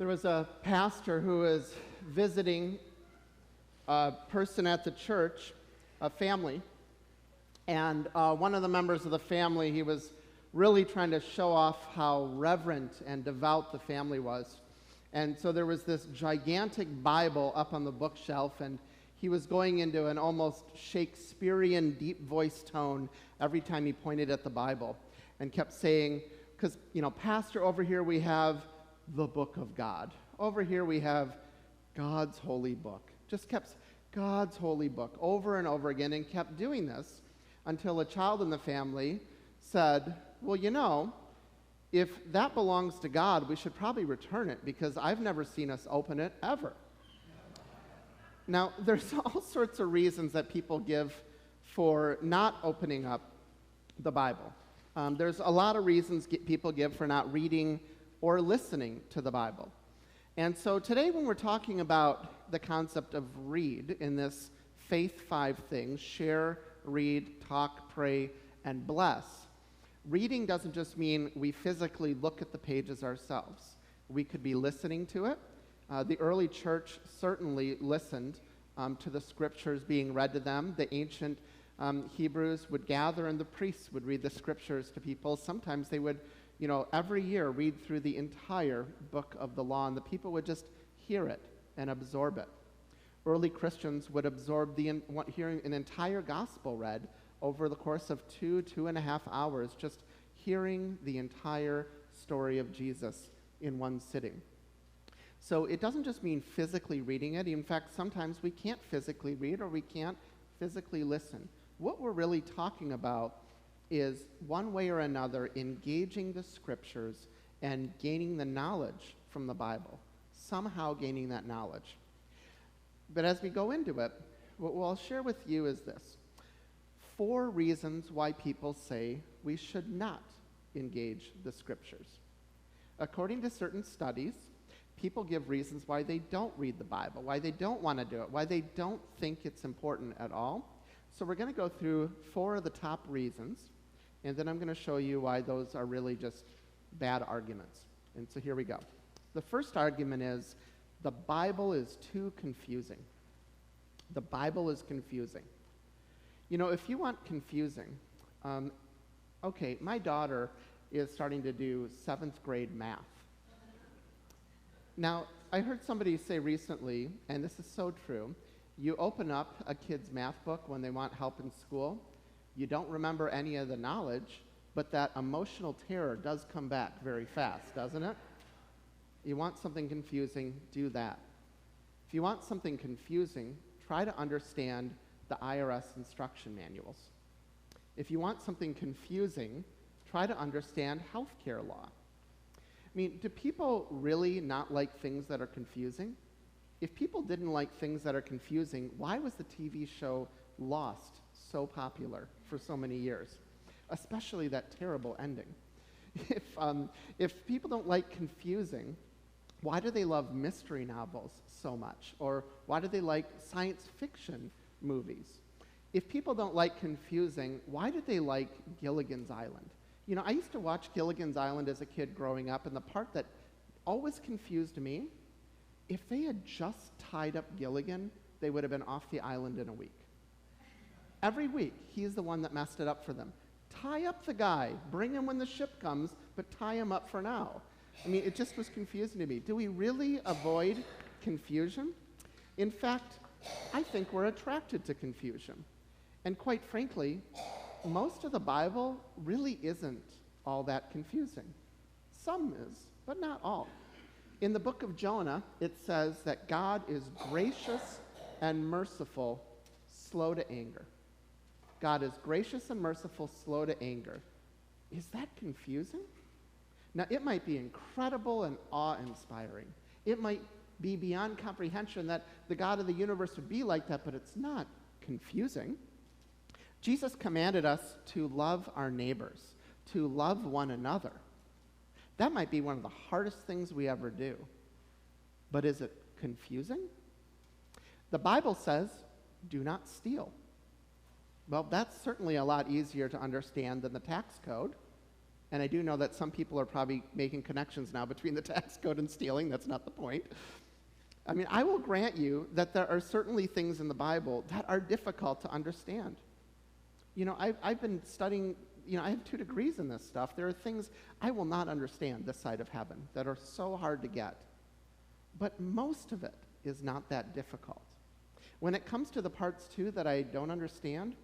There was a pastor who was visiting a person at the church, a family, and one of the members of the family, he was really trying to show off how reverent and devout the family was. And so there was this gigantic Bible up on the bookshelf, and he was going into an almost Shakespearean deep voice tone every time he pointed at the Bible and kept saying, because, Pastor, over here we have the book of God. Over here we have God's holy book. Just kept God's holy book over and over again, and kept doing this until a child in the family said, well, if that belongs to God, we should probably return it, because I've never seen us open it ever. Now, there's all sorts of reasons that people give for not opening up the Bible. There's a lot of reasons people give for not reading or listening to the Bible. And so today, when we're talking about the concept of read in this Faith 5 things, share, read, talk, pray, and bless, reading doesn't just mean we physically look at the pages ourselves. We could be listening to it. The early church certainly listened to the scriptures being read to them. The ancient Hebrews would gather, and the priests would read the scriptures to people. Sometimes they would, every year read through the entire book of the law, and the people would just hear it and absorb it. Early Christians would absorb hearing an entire gospel read over the course of 2.5 hours, just hearing the entire story of Jesus in one sitting. So it doesn't just mean physically reading it. In fact, sometimes we can't physically read or we can't physically listen. What we're really talking about is, one way or another, engaging the scriptures and gaining the knowledge from the Bible, somehow gaining that knowledge. But as we go into it, what I'll share with you is this: 4 reasons why people say we should not engage the scriptures. According to certain studies, people give reasons why they don't read the Bible, why they don't want to do it, why they don't think it's important at all. So we're going to go through 4 of the top reasons, and then I'm going to show you why those are really just bad arguments. And so here we go. The first argument is the Bible is too confusing. The Bible is confusing. If you want confusing, okay, my daughter is starting to do 7th grade math. Now, I heard somebody say recently, and this is so true, you open up a kid's math book when they want help in school, you don't remember any of the knowledge, but that emotional terror does come back very fast, doesn't it? You want something confusing, do that. If you want something confusing, try to understand the IRS instruction manuals. If you want something confusing, try to understand healthcare law. Do people really not like things that are confusing? If people didn't like things that are confusing, why was the TV show Lost so popular for so many years? Especially that terrible ending. If people don't like confusing, why do they love mystery novels so much? Or why do they like science fiction movies? If people don't like confusing, why did they like Gilligan's Island? I used to watch Gilligan's Island as a kid growing up, and the part that always confused me, if they had just tied up Gilligan, they would have been off the island in a week. Every week, he's the one that messed it up for them. Tie up the guy, bring him when the ship comes, but tie him up for now. It just was confusing to me. Do we really avoid confusion? In fact, I think we're attracted to confusion. And quite frankly, most of the Bible really isn't all that confusing. Some is, but not all. In the book of Jonah, it says that God is gracious and merciful, slow to anger. God is gracious and merciful, slow to anger. Is that confusing? Now, it might be incredible and awe-inspiring. It might be beyond comprehension that the God of the universe would be like that, but it's not confusing. Jesus commanded us to love our neighbors, to love one another. That might be one of the hardest things we ever do. But is it confusing? The Bible says, do not steal. Well, that's certainly a lot easier to understand than the tax code. And I do know that some people are probably making connections now between the tax code and stealing. That's not the point. I mean, I will grant you that there are certainly things in the Bible that are difficult to understand. You know, I've been studying, I have 2 degrees in this stuff. There are things I will not understand this side of heaven that are so hard to get. But most of it is not that difficult. When it comes to the parts, too, that I don't understand,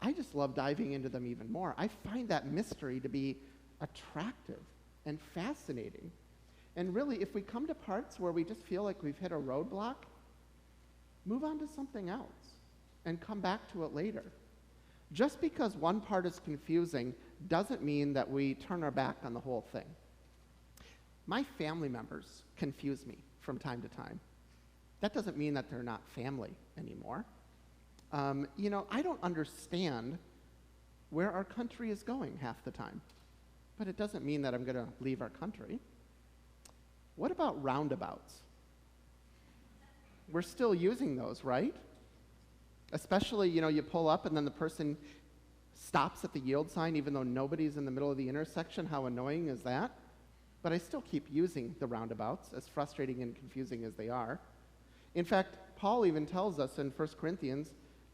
I just love diving into them even more. I find that mystery to be attractive and fascinating. And really, if we come to parts where we just feel like we've hit a roadblock, move on to something else and come back to it later. Just because one part is confusing doesn't mean that we turn our back on the whole thing. My family members confuse me from time to time. That doesn't mean that they're not family anymore. I don't understand where our country is going half the time, but it doesn't mean that I'm going to leave our country. What about roundabouts? We're still using those, right? Especially, you pull up and then the person stops at the yield sign even though nobody's in the middle of the intersection. How annoying is that? But I still keep using the roundabouts, as frustrating and confusing as they are. In fact, Paul even tells us in 1 Corinthians,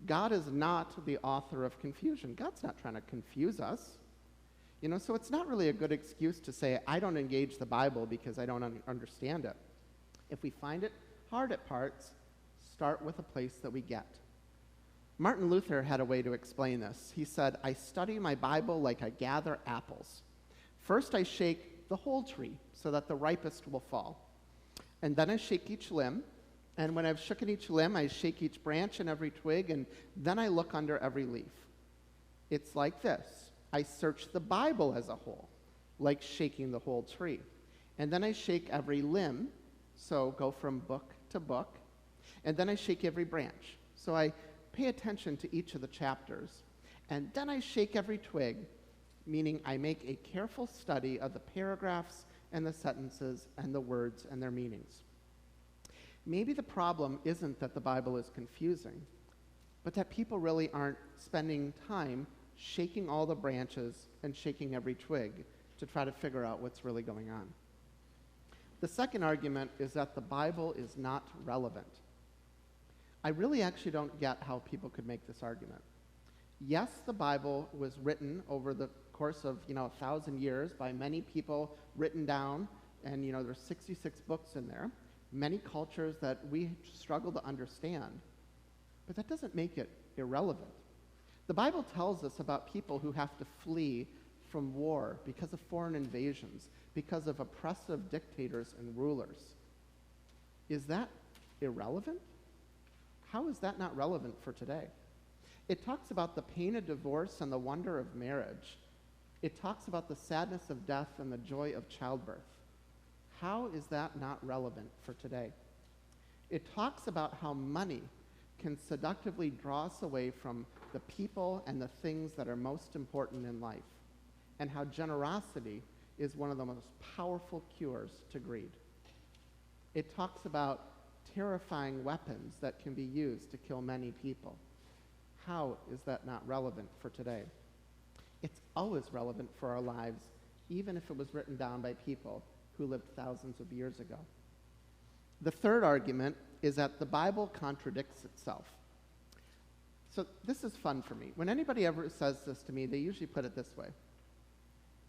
God is not the author of confusion. God's not trying to confuse us. So it's not really a good excuse to say, I don't engage the Bible because I don't understand it. If we find it hard at parts, start with a place that we get. Martin Luther had a way to explain this. He said, I study my Bible like I gather apples. First I shake the whole tree so that the ripest will fall. And then I shake each limb. And when I've shooken each limb, I shake each branch and every twig, and then I look under every leaf. It's like this. I search the Bible as a whole, like shaking the whole tree. And then I shake every limb, so go from book to book. And then I shake every branch. So I pay attention to each of the chapters. And then I shake every twig, meaning I make a careful study of the paragraphs and the sentences and the words and their meanings. Maybe the problem isn't that the Bible is confusing, but that people really aren't spending time shaking all the branches and shaking every twig to try to figure out what's really going on. The second argument is that the Bible is not relevant. I really actually don't get how people could make this argument. Yes, the Bible was written over the course of 1,000 years by many people, written down, and there's 66 books in there. Many cultures that we struggle to understand, but that doesn't make it irrelevant. The Bible tells us about people who have to flee from war because of foreign invasions, because of oppressive dictators and rulers. Is that irrelevant? How is that not relevant for today? It talks about the pain of divorce and the wonder of marriage. It talks about the sadness of death and the joy of childbirth. How is that not relevant for today? It talks about how money can seductively draw us away from the people and the things that are most important in life, and how generosity is one of the most powerful cures to greed. It talks about terrifying weapons that can be used to kill many people. How is that not relevant for today? It's always relevant for our lives, even if it was written down by people who lived thousands of years ago. The third argument is that the Bible contradicts itself. So this is fun for me. When anybody ever says this to me, they usually put it this way.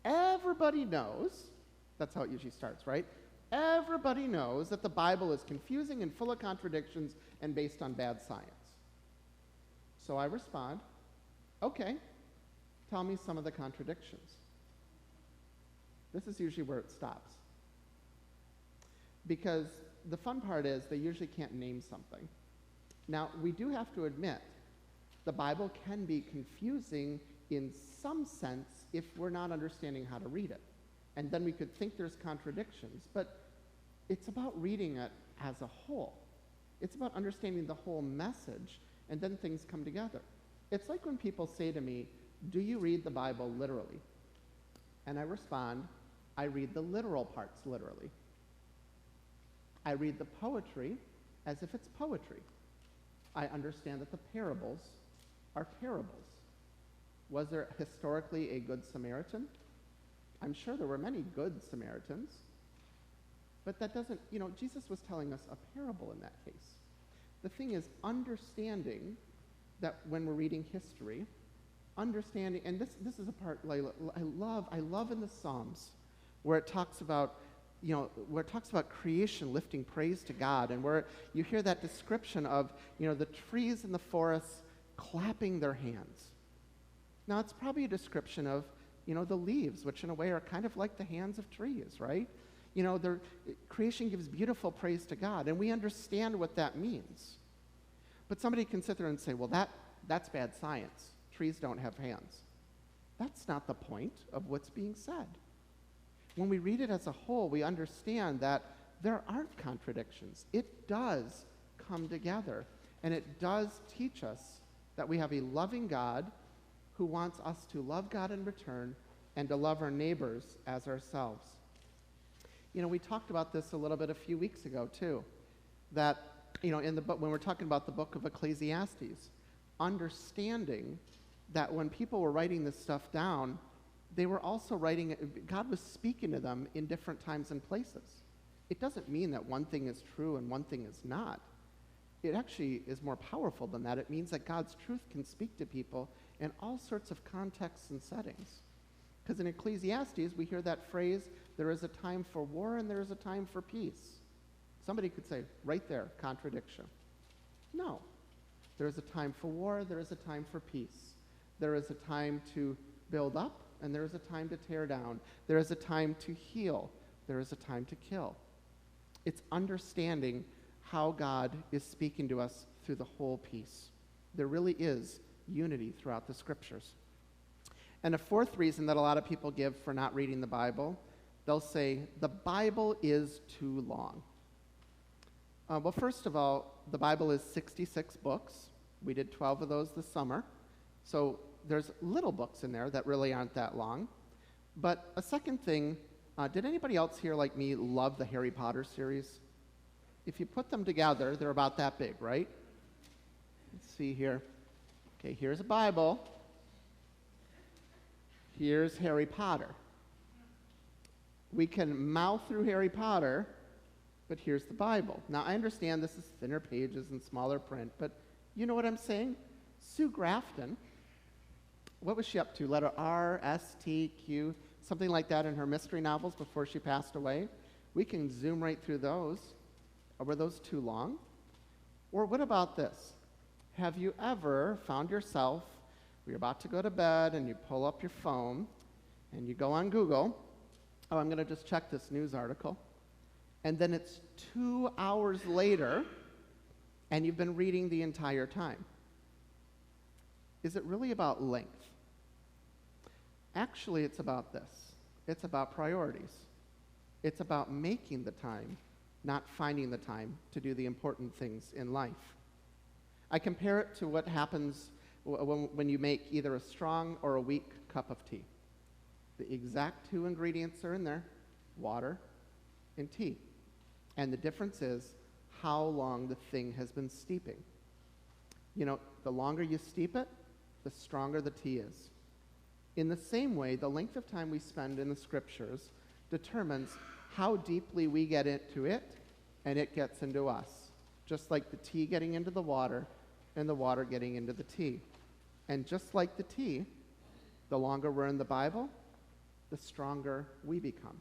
Everybody knows, that's how it usually starts, right? Everybody knows that the Bible is confusing and full of contradictions and based on bad science. So I respond, okay, tell me some of the contradictions. This is usually where it stops. Because the fun part is they usually can't name something. Now, we do have to admit, the Bible can be confusing in some sense if we're not understanding how to read it. And then we could think there's contradictions, but it's about reading it as a whole. It's about understanding the whole message, and then things come together. It's like when people say to me, do you read the Bible literally? And I respond, I read the literal parts literally. I read the poetry as if it's poetry. I understand that the parables are parables. Was there historically a good Samaritan? I'm sure there were many good Samaritans, but that doesn't, Jesus was telling us a parable in that case. The thing is understanding that when we're reading history, understanding, and this is a part, Layla, I love in the Psalms where it talks about, creation lifting praise to God, and where you hear that description of, the trees in the forest clapping their hands. Now, it's probably a description of, the leaves, which in a way are kind of like the hands of trees, right? Creation gives beautiful praise to God, and we understand what that means. But somebody can sit there and say, well, that's bad science. Trees don't have hands. That's not the point of what's being said. When we read it as a whole, we understand that there aren't contradictions. It does come together, and it does teach us that we have a loving God who wants us to love God in return and to love our neighbors as ourselves. We talked about this a little bit a few weeks ago, too, that, in the book, when we're talking about the book of Ecclesiastes, understanding that when people were writing this stuff down, they were also writing it, God was speaking to them in different times and places. It doesn't mean that one thing is true and one thing is not. It actually is more powerful than that. It means that God's truth can speak to people in all sorts of contexts and settings. Because in Ecclesiastes, we hear that phrase, there is a time for war and there is a time for peace. Somebody could say, right there, contradiction. No. There is a time for war, there is a time for peace. There is a time to build up, and there is a time to tear down. There is a time to heal. There is a time to kill. It's understanding how God is speaking to us through the whole piece. There really is unity throughout the scriptures. And a fourth reason that a lot of people give for not reading the Bible, they'll say, the Bible is too long. Well, first of all, the Bible is 66 books. We did 12 of those this summer. So there's little books in there that really aren't that long. But a second thing, did anybody else here like me love the Harry Potter series? If you put them together, they're about that big, right? Let's see here. Okay, here's a Bible. Here's Harry Potter. We can mouth through Harry Potter, but here's the Bible. Now, I understand this is thinner pages and smaller print, but you know what I'm saying? Sue Grafton, what was she up to? Letter R, S, T, Q, something like that in her mystery novels before she passed away. We can zoom right through those. Were those too long? Or what about this? Have you ever found yourself, you're about to go to bed and you pull up your phone and you go on Google, oh, I'm going to just check this news article, and then it's 2 hours later and you've been reading the entire time? Is it really about length? Actually, it's about this. It's about priorities. It's about making the time, not finding the time to do the important things in life. I compare it to what happens when you make either a strong or a weak cup of tea. The exact two ingredients are in there, water and tea. And the difference is how long the thing has been steeping. The longer you steep it, the stronger the tea is. In the same way, the length of time we spend in the scriptures determines how deeply we get into it and it gets into us. Just like the tea getting into the water and the water getting into the tea. And just like the tea, the longer we're in the Bible, the stronger we become.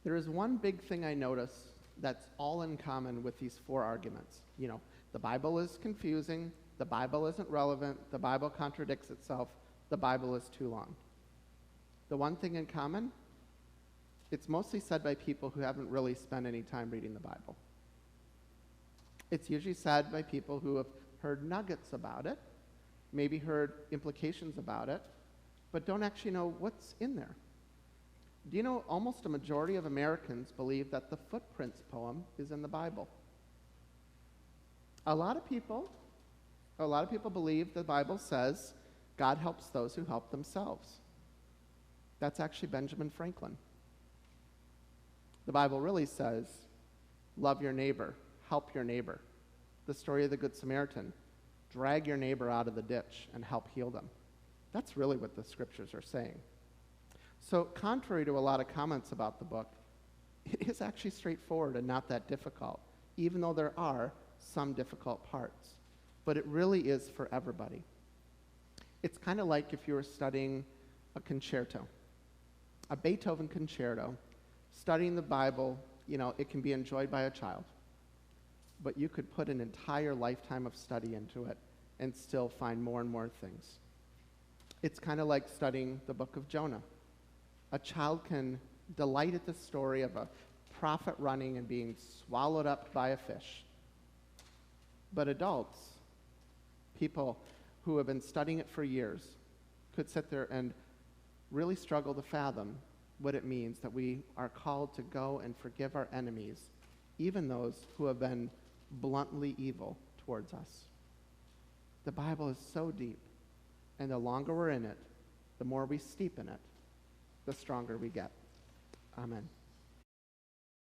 There is one big thing I notice that's all in common with these four arguments. The Bible is confusing, the Bible isn't relevant, the Bible contradicts itself, the Bible is too long. The one thing in common, it's mostly said by people who haven't really spent any time reading the Bible. It's usually said by people who have heard nuggets about it, maybe heard implications about it, but don't actually know what's in there. Do you know almost a majority of Americans believe that the Footprints poem is in the Bible? A lot of people believe the Bible says God helps those who help themselves. That's actually Benjamin Franklin. The Bible really says, love your neighbor, help your neighbor. The story of the Good Samaritan, drag your neighbor out of the ditch and help heal them. That's really what the scriptures are saying. So contrary to a lot of comments about the book, it is actually straightforward and not that difficult, even though there are some difficult parts. But it really is for everybody. It's kind of like if you were studying a concerto, a Beethoven concerto. Studying the Bible, it can be enjoyed by a child, but you could put an entire lifetime of study into it and still find more and more things. It's kind of like studying the book of Jonah. A child can delight at the story of a prophet running and being swallowed up by a fish. But adults, people who have been studying it for years, could sit there and really struggle to fathom what it means that we are called to go and forgive our enemies, even those who have been bluntly evil towards us. The Bible is so deep, and the longer we're in it, the more we steep in it, the stronger we get. Amen.